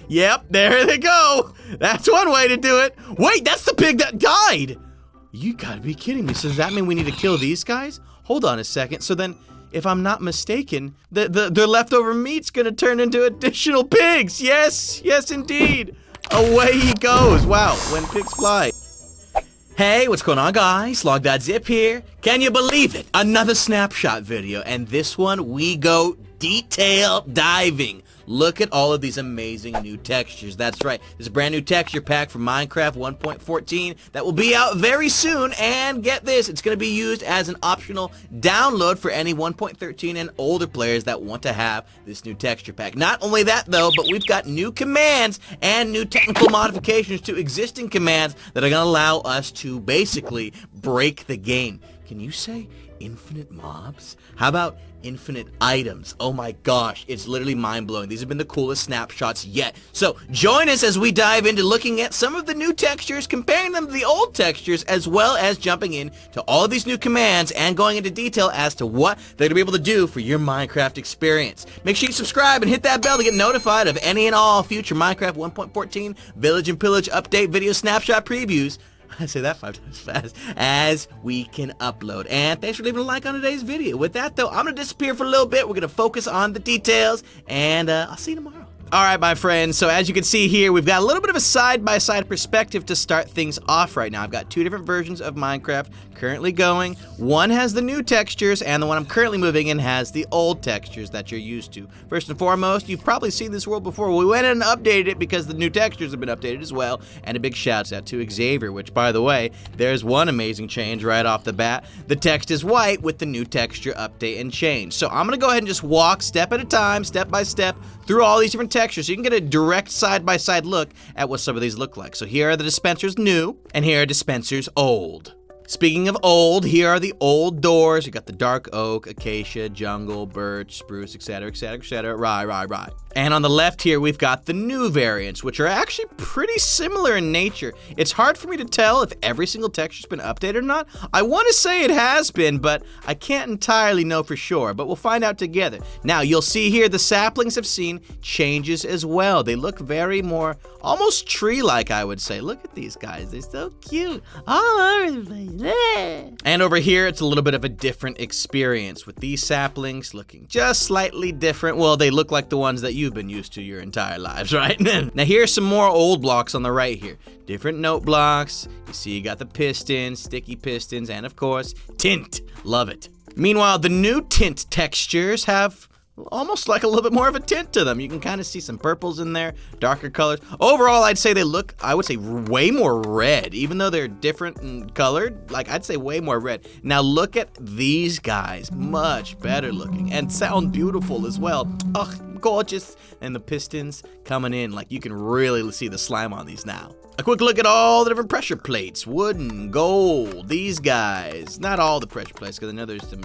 Yep, there they go. That's one way to do it. Wait, that's the pig that died. You gotta be kidding me. So does that mean we need to kill these guys? Hold on a second. So then, if I'm not mistaken, the leftover meat's gonna turn into additional pigs. Yes, yes indeed. Away he goes. Wow, when pigs fly. Hey, what's going on, guys? Logdotzip here. Can you believe it? Another snapshot video, and this one we go detail diving. Look at all of these amazing new textures. That's right, there's a brand new texture pack for Minecraft 1.14 that will be out very soon, and get this, it's going to be used as an optional download for any 1.13 and older players that want to have this new texture pack. Not only that though, but we've got new commands and new technical modifications to existing commands that are going to allow us to basically break the game. Can you say infinite mobs? How about infinite items? Oh my gosh, it's literally mind-blowing. These have been the coolest snapshots yet. So join us as we dive into looking at some of the new textures, comparing them to the old textures, as well as jumping in to all of these new commands and going into detail as to what they're going to be able to do for your Minecraft experience. Make sure you subscribe and hit that bell to get notified of any and all future Minecraft 1.14 Village and Pillage update video snapshot previews. I say that 5 times fast, as we can upload. And thanks for leaving a like on today's video. With that though, I'm gonna disappear for a little bit. We're gonna focus on the details, and I'll see you tomorrow. Alright, my friends, so as you can see here, we've got a little bit of a side-by-side perspective to start things off right now. I've got two different versions of Minecraft currently going. One has the new textures, and the one I'm currently moving in has the old textures that you're used to. First and foremost, you've probably seen this world before. We went in and updated it because the new textures have been updated as well, and a big shout out to Xavier, which, by the way, there's one amazing change right off the bat. The text is white with the new texture update and change. So I'm going to go ahead and just walk step at a time, step by step, through all these different textures so you can get a direct side-by-side look at what some of these look like. So here are the dispensers new, and here are dispensers old. Speaking of old, here are the old doors. You got the dark oak, acacia, jungle, birch, spruce, etc., etc., etc., rye. And on the left here, we've got the new variants, which are actually pretty similar in nature. It's hard for me to tell if every single texture's been updated or not. I want to say it has been, but I can't entirely know for sure, but we'll find out together. Now, you'll see here the saplings have seen changes as well. They look very more, almost tree-like, I would say. Look at these guys. They're so cute. All over the place. And over here, it's a little bit of a different experience with these saplings looking just slightly different. Well, they look like the ones that you've been used to your entire lives, right? Now, here's some more old blocks on the right here. Different note blocks. You see you got the pistons, sticky pistons, and of course, tint. Love it. Meanwhile, the new tint textures have almost like a little bit more of a tint to them. You can kind of see some purples in there, darker colors. Overall, I'd say they look, I would say, way more red. Even though they're different in colored, like, I'd say way more red. Now look at these guys, much better looking and sound beautiful as well. Ugh, gorgeous. And the pistons coming in, like, you can really see the slime on these now. A quick look at all the different pressure plates, wooden, gold, these guys. Not all the pressure plates, because I know there's some,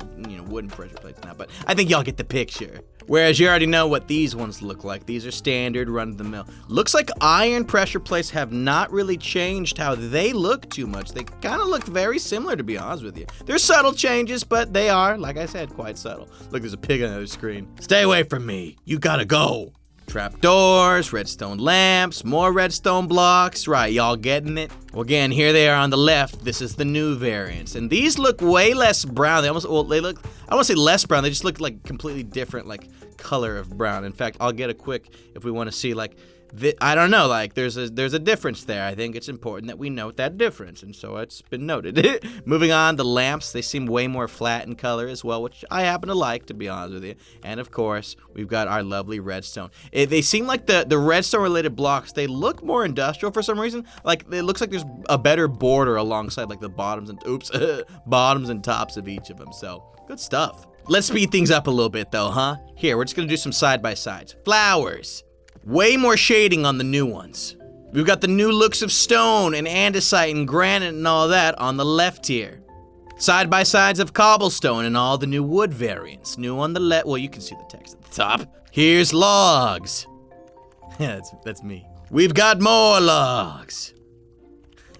wooden pressure plates now, but I think y'all get the picture. Whereas you already know what these ones look like. These are standard, run-of-the-mill. Looks like iron pressure plates have not really changed how they look too much. They kind of look very similar, to be honest with you. There's subtle changes, but they are, like I said, quite subtle. Look, there's a pig on the other screen. Stay away from me. You gotta go. Trapdoors, redstone lamps, more redstone blocks. Right, y'all getting it? Well, again, here they are on the left. This is the new variants. And these look way less brown. They almost, well, they look, I don't want to say less brown. They just look like completely different, like, color of brown. In fact, I'll get a quick, if we want to see, like, I don't know, like, there's a difference there. I think it's important that we note that difference, and so it's been noted. Moving on, the lamps, they seem way more flat in color as well, which I happen to like, to be honest with you. And of course, we've got our lovely redstone. They seem like the redstone-related blocks, they look more industrial for some reason. Like, it looks like there's a better border alongside, like, the bottoms and, bottoms and tops of each of them, so good stuff. Let's speed things up a little bit, though, huh? Here, we're just gonna do some side-by-sides. Flowers. Way more shading on the new ones. We've got the new looks of stone and andesite and granite and all that on the left here. Side-by-sides of cobblestone and all the new wood variants. New on the left, well, you can see the text at the top. Here's logs. Yeah, that's me. We've got more logs.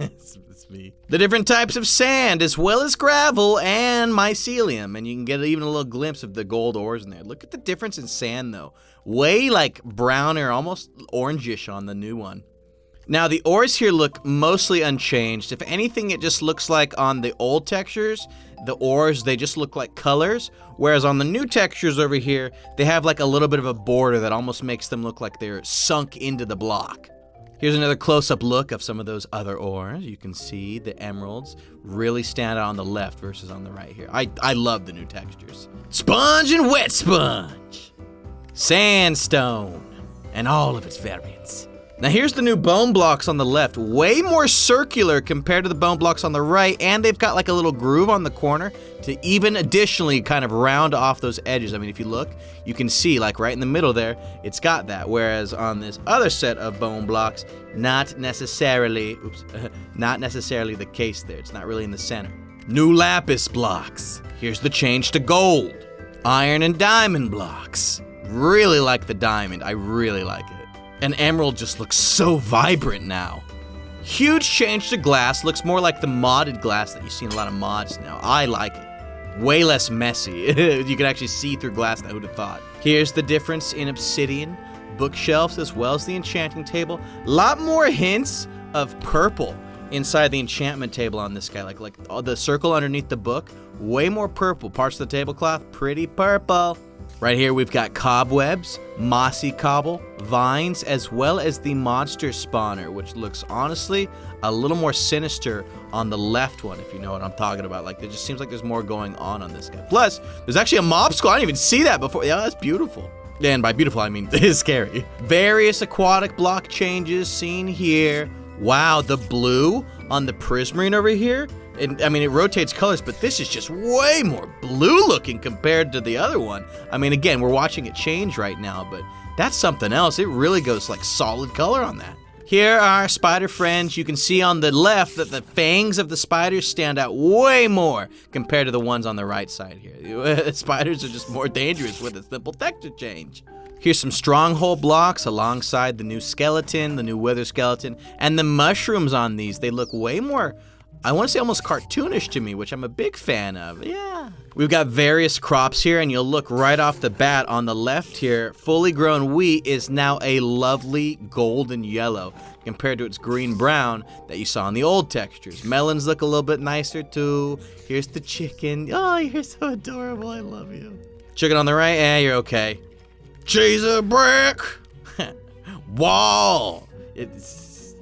It's me. The different types of sand, as well as gravel and mycelium. And you can get even a little glimpse of the gold ores in there. Look at the difference in sand, though. Way, like, browner, almost orangish on the new one. Now, the ores here look mostly unchanged. If anything, it just looks like on the old textures, the ores, they just look like colors. Whereas on the new textures over here, they have like a little bit of a border that almost makes them look like they're sunk into the block. Here's another close-up look of some of those other ores. You can see the emeralds really stand out on the left versus on the right here. I love the new textures. Sponge and wet sponge. Sandstone. And all of its variants. Now here's the new bone blocks on the left, way more circular compared to the bone blocks on the right, and they've got like a little groove on the corner to even additionally kind of round off those edges. I mean, if you look, you can see like right in the middle there, it's got that, whereas on this other set of bone blocks, not necessarily the case there. It's not really in the center. New lapis blocks. Here's the change to gold. Iron and diamond blocks. Really like the diamond, I really like it. And emerald just looks so vibrant now. Huge change to glass, looks more like the modded glass that you see in a lot of mods now. I like it. Way less messy. You can actually see through glass, who'd have thought. Here's the difference in obsidian, bookshelves, as well as the enchanting table. A lot more hints of purple inside the enchantment table on this guy. Like the circle underneath the book, way more purple. Parts of the tablecloth, pretty purple. Right here we've got cobwebs, mossy cobble, vines, as well as the monster spawner, which looks honestly a little more sinister on the left one, if you know what I'm talking about. Like, it just seems like there's more going on this guy. Plus, there's actually a mob squad. I didn't even see that before. Yeah, that's beautiful. And by beautiful, I mean it's scary. Various aquatic block changes seen here. Wow, the blue on the prismarine over here. And, I mean, it rotates colors, but this is just way more blue looking compared to the other one. I mean, again, we're watching it change right now, but that's something else. It really goes like solid color on that. Here are spider friends. You can see on the left that the fangs of the spiders stand out way more compared to the ones on the right side here. Spiders are just more dangerous with a simple texture change. Here's some stronghold blocks alongside the new skeleton, the new wither skeleton, and the mushrooms on these. They look way more, I want to say almost cartoonish to me, which I'm a big fan of. Yeah. We've got various crops here, and you'll look right off the bat on the left here. Fully grown wheat is now a lovely golden yellow compared to its green-brown that you saw in the old textures. Melons look a little bit nicer too. Here's the chicken. Oh, you're so adorable. I love you. Chicken on the right, you're okay. Cheese a brick. Wall. It's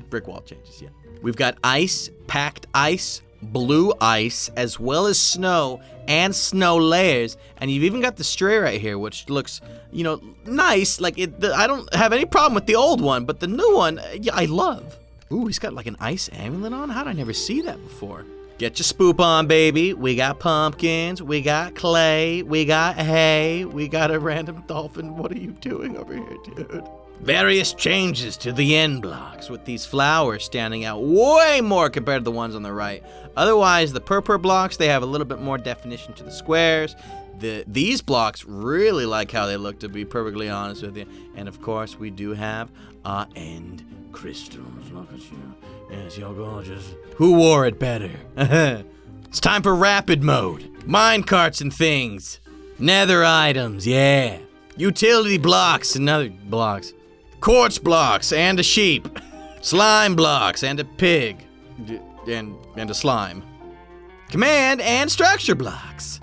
brick wall changes, yeah. We've got ice, packed ice, blue ice, as well as snow and snow layers. And you've even got the stray right here, which looks, you know, nice. Like, I don't have any problem with the old one, but the new one, yeah, I love. Ooh, he's got like an ice amulet on? How'd I never see that before? Get your spoop on, baby. We got pumpkins, we got clay, we got hay, we got a random dolphin. What are you doing over here, dude? Various changes to the end blocks with these flowers standing out way more compared to the ones on the right. Otherwise, the purple blocks, they have a little bit more definition to the squares. These blocks really like how they look, to be perfectly honest with you. And of course, we do have end crystals. Look at you. Yes, you're gorgeous. Who wore it better? It's time for rapid mode. Mine carts and things. Nether items, yeah. Utility blocks and other blocks. Quartz blocks and a sheep. Slime blocks and a pig. And a slime. Command and structure blocks.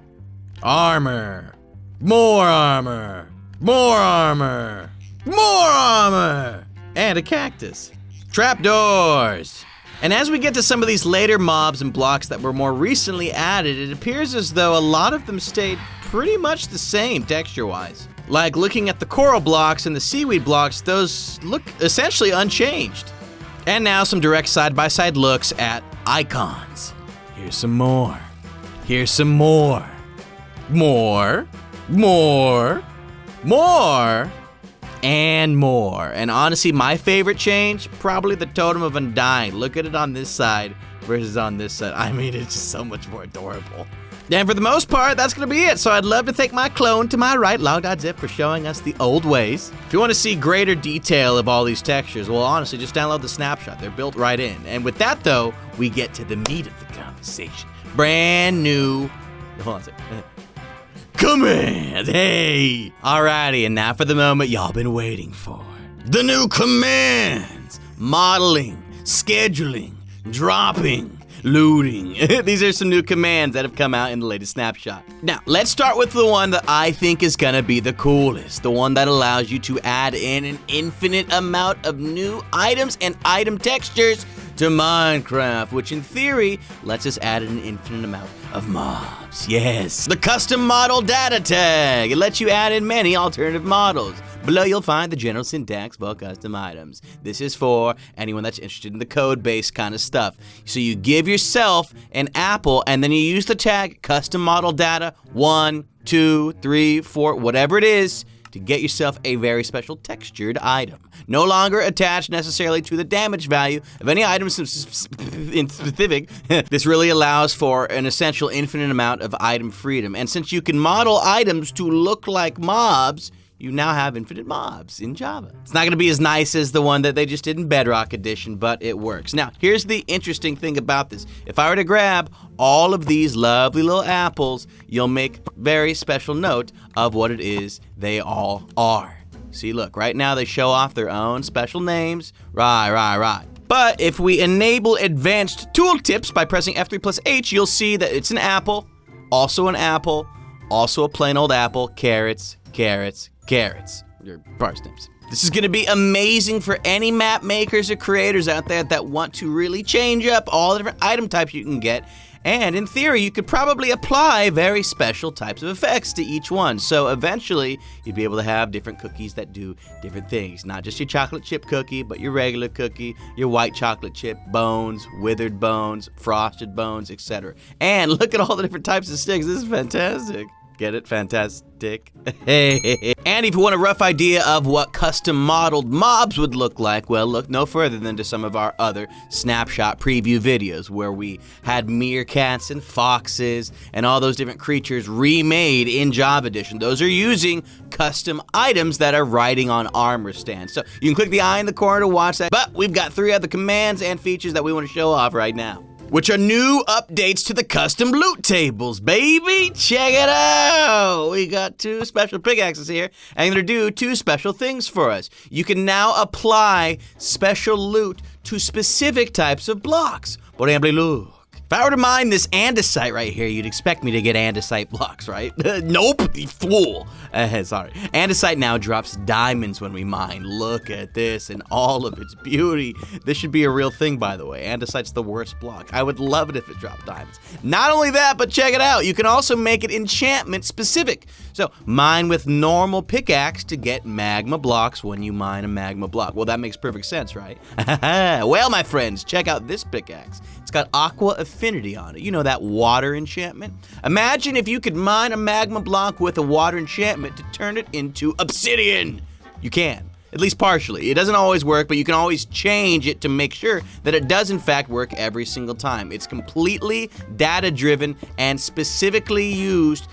Armor. More armor. More armor. More armor. And a cactus. Trapdoors. And as we get to some of these later mobs and blocks that were more recently added, it appears as though a lot of them stayed pretty much the same texture-wise. Like looking at the coral blocks and the seaweed blocks, those look essentially unchanged. And now some direct side-by-side looks at icons. Here's some more. Here's some more. More. More. More. And more. And honestly, my favorite change, probably the Totem of Undying. Look at it on this side versus on this side. I mean, it's just so much more adorable. And for the most part, that's going to be it. So I'd love to thank my clone to my right, Logdotzip, for showing us the old ways. If you want to see greater detail of all these textures, well, honestly, just download the snapshot. They're built right in. And with that, though, we get to the meat of the conversation. Brand new... Hold on a second. Commands! Hey! Alrighty, and now for the moment y'all been waiting for. The new commands! Modeling, scheduling, dropping, looting. These are some new commands that have come out in the latest snapshot. Now, let's start with the one that I think is gonna be the coolest. The one that allows you to add in an infinite amount of new items and item textures to Minecraft, which in theory lets us add an infinite amount of mobs. Yes, the custom model data tag. It lets you add in many alternative models. Below you'll find the general syntax for custom items. This is for anyone that's interested in the code base kind of stuff. So you give yourself an apple and then you use the tag custom model data 1, 2, 3, 4, whatever it is, to get yourself a very special textured item. No longer attached necessarily to the damage value of any items in specific. This really allows for an essential infinite amount of item freedom. And since you can model items to look like mobs, you now have infinite mobs in Java. It's not gonna be as nice as the one that they just did in Bedrock Edition, but it works. Now, here's the interesting thing about this. If I were to grab all of these lovely little apples, you'll make very special note of what it is they all are. See, look, right now they show off their own special names. Right. But if we enable advanced tooltips by pressing F3 plus H, you'll see that it's an apple, also a plain old apple, carrots, or parsnips. This is gonna be amazing for any map makers or creators out there that want to really change up all the different item types you can get. And in theory, you could probably apply very special types of effects to each one. So eventually, you'd be able to have different cookies that do different things. Not just your chocolate chip cookie, but your regular cookie, your white chocolate chip, bones, withered bones, frosted bones, etc. And look at all the different types of sticks. This is fantastic. Get it? Fantastic. And if you want a rough idea of what custom modeled mobs would look like, well, look no further than to some of our other snapshot preview videos where we had meerkats and foxes and all those different creatures remade in Java Edition. Those are using custom items that are riding on armor stands. So you can click the eye in the corner to watch that, but we've got 3 other commands and features that we want to show off right now, which are new updates to the custom loot tables, baby. Check it out. We got 2 special pickaxes here, and they're gonna do 2 special things for us. You can now apply special loot to specific types of blocks. Por ejemplo, if I were to mine this andesite right here, you'd expect me to get andesite blocks, right? Nope, you fool. Sorry. Andesite now drops diamonds when we mine. Look at this and all of its beauty. This should be a real thing, by the way. Andesite's the worst block. I would love it if it dropped diamonds. Not only that, but check it out. You can also make it enchantment specific. So mine with normal pickaxe to get magma blocks when you mine a magma block. Well, that makes perfect sense, right? Well, my friends, check out this pickaxe. It's got aqua affinity on it. You know, that water enchantment? Imagine if you could mine a magma block with a water enchantment to turn it into obsidian. You can, at least partially. It doesn't always work, but you can always change it to make sure that it does in fact work every single time. It's completely data-driven and specifically used.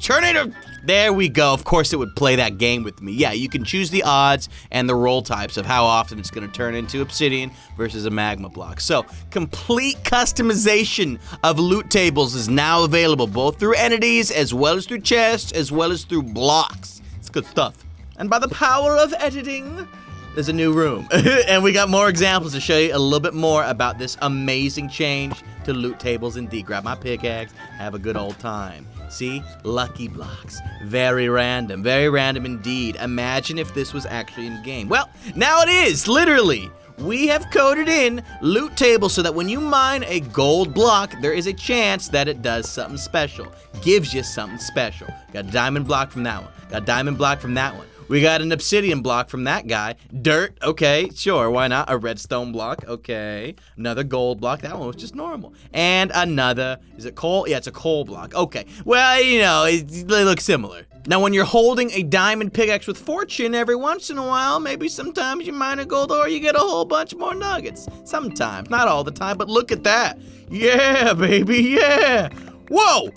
Turn it. There we go. Of course it would play that game with me. Yeah, you can choose the odds and the roll types of how often it's going to turn into obsidian versus a magma block. So, complete customization of loot tables is now available both through entities as well as through chests as well as through blocks. It's good stuff. And by the power of editing, there's a new room. And we got more examples to show you a little bit more about this amazing change to loot tables. Indeed, grab my pickaxe, have a good old time. See? Lucky blocks. Very random indeed. Imagine if this was actually in game. Well, now it is, literally. We have coded in loot tables so that when you mine a gold block, there is a chance that it does something special. Gives you something special. Got a diamond block from that one. Got a diamond block from that one. We got an obsidian block from that guy. Dirt, okay, sure, why not? A redstone block, okay. Another gold block, that one was just normal. And another, is it coal? Yeah, it's a coal block, okay. Well, you know, they look similar. Now, when you're holding a diamond pickaxe with fortune, every once in a while, maybe sometimes you mine a gold ore, you get a whole bunch more nuggets. Sometimes, not all the time, but look at that. Yeah, baby, yeah. Whoa,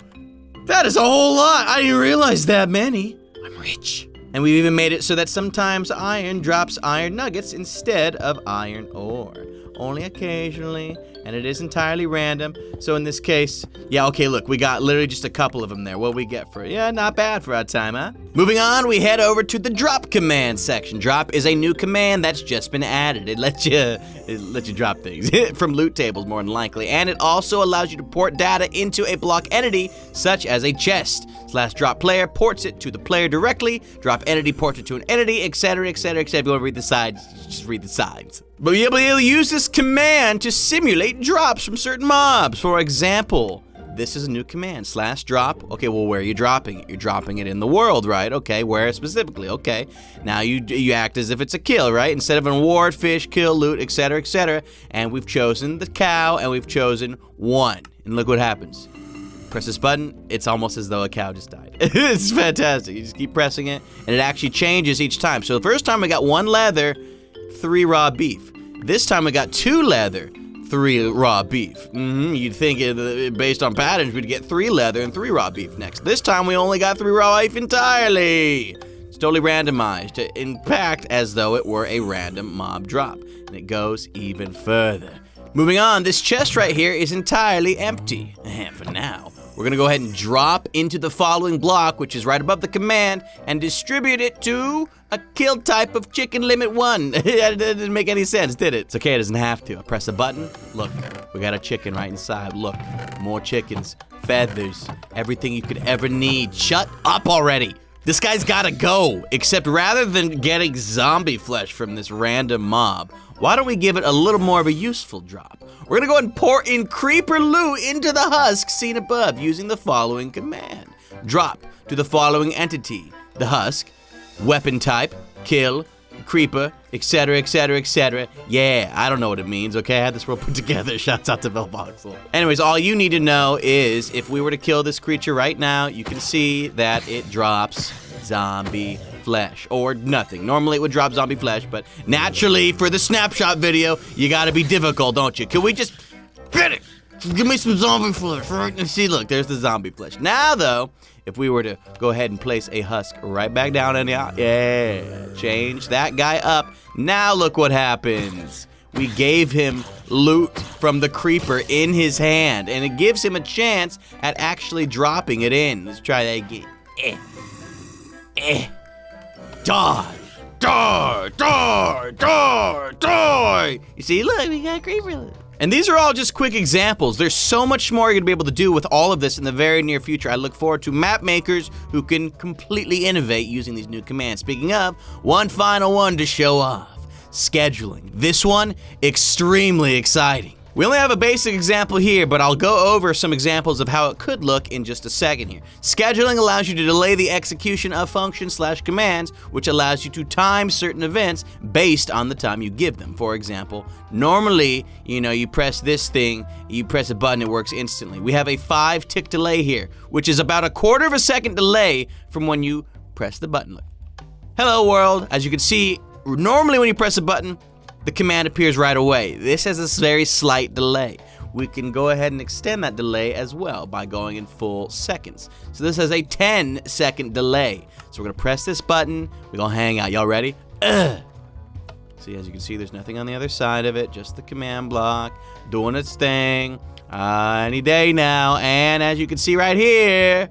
That is a whole lot. I didn't realize that many. I'm rich. And we've even made it so that sometimes iron drops iron nuggets instead of iron ore. Only occasionally, and it is entirely random. So in this case, yeah, okay, look, we got literally just a couple of them there. What we get for it? Yeah, not bad for our time, huh? Moving on, we head over to the drop command section. Drop is a new command that's just been added. It lets you drop things from loot tables more than likely, and it also allows you to port data into a block entity such as a chest. /drop player ports it to the player directly. Drop entity ports it to an entity, etc., etc., etc. If you want to read the sides, just read the sides. But you'll be able to use this command to simulate drops from certain mobs. For example, this is a new command, /drop. Okay, well, where are you dropping it? You're dropping it in the world, right? Okay, where specifically? Okay, now you act as if it's a kill, right? Instead of an award, fish, kill, loot, etc., etc. And we've chosen the cow, and we've chosen 1. And look what happens. Press this button, it's almost as though a cow just died. It's fantastic. You just keep pressing it, and it actually changes each time. So the first time we got 1 leather, 3 raw beef. This time we got 2 leather, 3 raw beef. You'd think based on patterns we'd get 3 leather and 3 raw beef next. This time we only got 3 raw beef entirely. It's totally randomized to impact as though it were a random mob drop. And it goes even further. Moving on, this chest right here is entirely empty. And for now, we're gonna go ahead and drop into the following block, which is right above the command, and distribute it to a kill type of chicken limit 1. That didn't make any sense, did it? It's okay, it doesn't have to. I press a button, look, we got a chicken right inside. Look, more chickens, feathers, everything you could ever need. Shut up already. This guy's gotta go, except rather than getting zombie flesh from this random mob, why don't we give it a little more of a useful drop? We're gonna go ahead and pour in creeper loot into the husk seen above using the following command. Drop to the following entity, the husk, weapon type, kill, creeper, etc., etc., etc. Yeah, I don't know what it means, okay? I had this real put together. Shouts out to VelVoxel. Anyways, all you need to know is if we were to kill this creature right now, you can see that it drops zombie flesh or nothing. Normally it would drop zombie flesh, but naturally for the snapshot video, you gotta be difficult, don't you? Can we just get it? Give me some zombie flesh, right? And see, look, there's the zombie flesh. Now though, if we were to go ahead and place a husk right back down in the, yeah, change that guy up. Now look what happens. We gave him loot from the creeper in his hand, and it gives him a chance at actually dropping it in. Let's try that again. Die! Die! Die! Die! Die! You see, look, we got creeper loot. And these are all just quick examples. There's so much more you're gonna be able to do with all of this in the very near future. I look forward to map makers who can completely innovate using these new commands. Speaking of, one final one to show off. Scheduling. This one, extremely exciting. We only have a basic example here, but I'll go over some examples of how it could look in just a second here. Scheduling allows you to delay the execution of functions/commands, which allows you to time certain events based on the time you give them. For example, normally, you press this thing, you press a button, it works instantly. We have a 5-tick delay here, which is about a 1/4 of a second delay from when you press the button. Look. Hello world. As you can see, normally when you press a button, the command appears right away. This has a very slight delay. We can go ahead and extend that delay as well by going in full seconds. So this has a 10-second delay. So we're gonna press this button, we're gonna hang out. Y'all ready? See, as you can see, there's nothing on the other side of it, just the command block doing its thing. Any day now, and as you can see right here,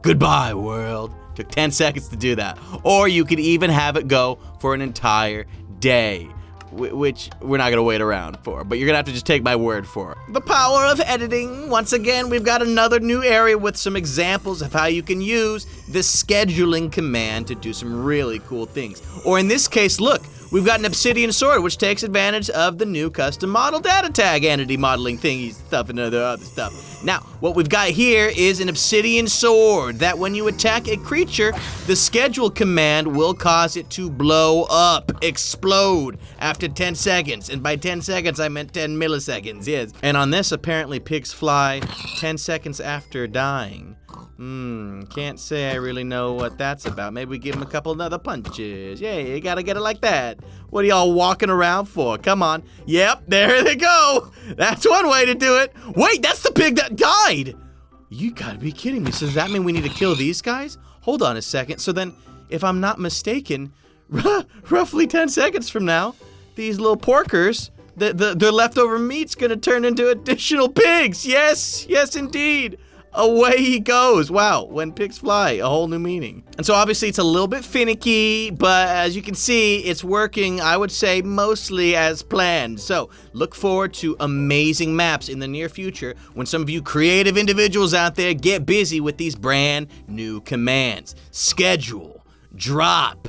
goodbye world. Took 10 seconds to do that. Or you could even have it go for an entire day, which we're not gonna wait around for, but you're gonna have to just take my word for it. The power of editing. Once again, we've got another new area with some examples of how you can use the scheduling command to do some really cool things. Or in this case, look, we've got an obsidian sword, which takes advantage of the new custom model data tag entity modeling thingy stuff and other stuff. Now, what we've got here is an obsidian sword that when you attack a creature, the schedule command will cause it to blow up, explode after 10 seconds. And by 10 seconds, I meant 10 milliseconds, yes. And on this, apparently pigs fly 10 seconds after dying. Can't say I really know what that's about. Maybe we give him a couple of other punches. Yeah, you gotta get it like that. What are y'all walking around for? Come on. Yep, there they go. That's one way to do it. Wait, that's the pig that died. You gotta be kidding me. So does that mean we need to kill these guys? Hold on a second. So then, if I'm not mistaken, roughly 10 seconds from now, these little porkers, their leftover meat's gonna turn into additional pigs. Yes, yes indeed. Away he goes. Wow, when pigs fly, a whole new meaning. And so obviously it's a little bit finicky, but as you can see, it's working, I would say, mostly as planned. So look forward to amazing maps in the near future when some of you creative individuals out there get busy with these brand new commands. Schedule, drop,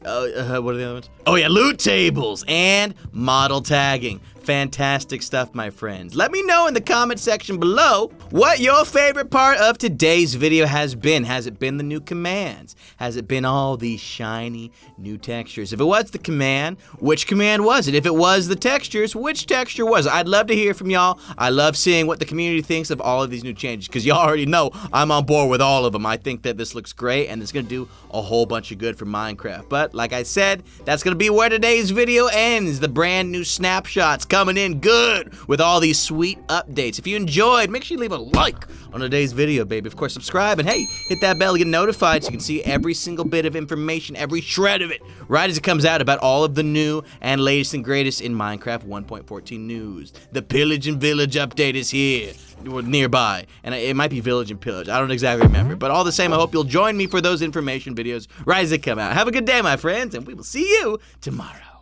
what are the other ones? Oh yeah, loot tables and model tagging. Fantastic stuff, my friends. Let me know in the comment section below what your favorite part of today's video has been. Has it been the new commands? Has it been all these shiny new textures? If it was the command, which command was it? If it was the textures, which texture was it? I'd love to hear from y'all. I love seeing what the community thinks of all of these new changes, because y'all already know I'm on board with all of them. I think that this looks great, and it's going to do a whole bunch of good for Minecraft. But like I said, that's going to be where today's video ends. The brand new snapshots coming in good with all these sweet updates. If you enjoyed, make sure you leave a like on today's video, baby. Of course, subscribe, and hey, hit that bell to get notified so you can see every single bit of information, every shred of it, right as it comes out about all of the new and latest and greatest in Minecraft 1.14 news. The Pillage and Village update is here, nearby, and it might be Village and Pillage. I don't exactly remember, but all the same, I hope you'll join me for those information videos right as they come out. Have a good day, my friends, and we will see you tomorrow.